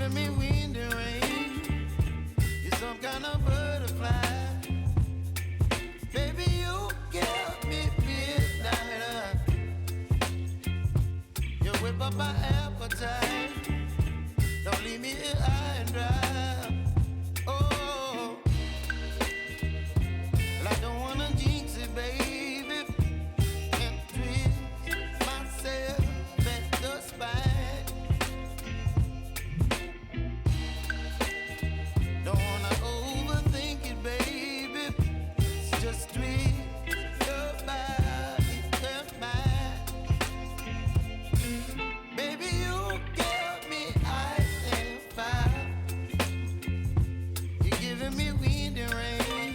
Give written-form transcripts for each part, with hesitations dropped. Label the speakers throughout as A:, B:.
A: giving me wind and rain. You're some kind of butterfly. Baby, you give me midnight. You whip up my appetite. Don't leave me here high and dry. Oh, well, I don't wanna jinx it, baby, and twist myself at the spine. Don't wanna overthink it, baby. It's just twist your body and mine. Baby, you give me ice and fire. You're giving me wind and rain.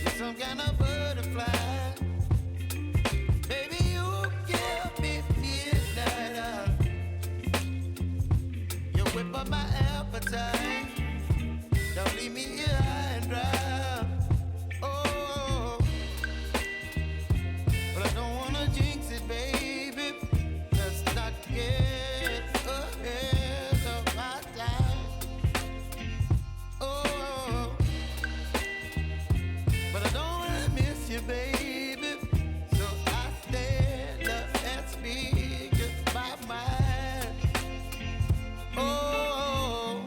A: You're some kind of butterfly. Baby, you give me midnight. You whip up my appetite. Don't leave me here high and dry. Oh, but I don't wanna jinx it, baby. Let's not get ahead of my time. Oh, but I don't wanna miss you, baby. So I stand up and speak my mind. Oh.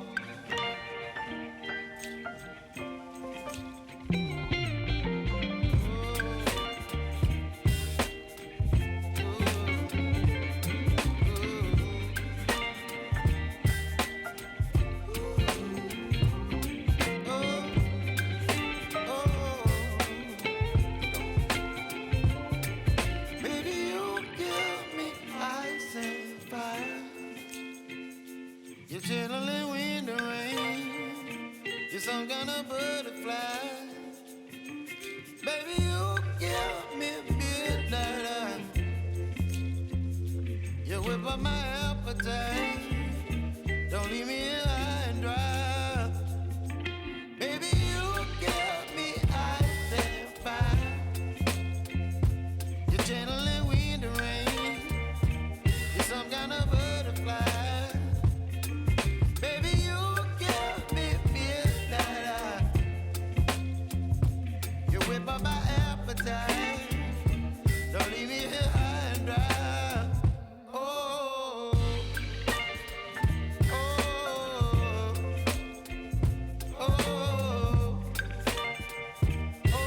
A: Baby, you give me ice and fire. You're channeling wind and rain. You're some kind of butterfly. Baby, you give me midnight. You whip up my appetite. Don't leave me here high and dry. Baby, you give me ice and fire. You're channeling wind and rain. You're some kind of butterfly. Baby, you give me midnight. You whip up my appetite. Don't leave me here high and dry. Oh, oh, oh, oh,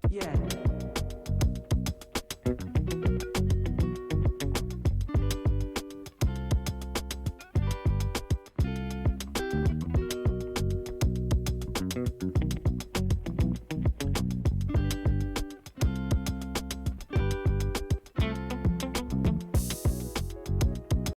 B: Yeah.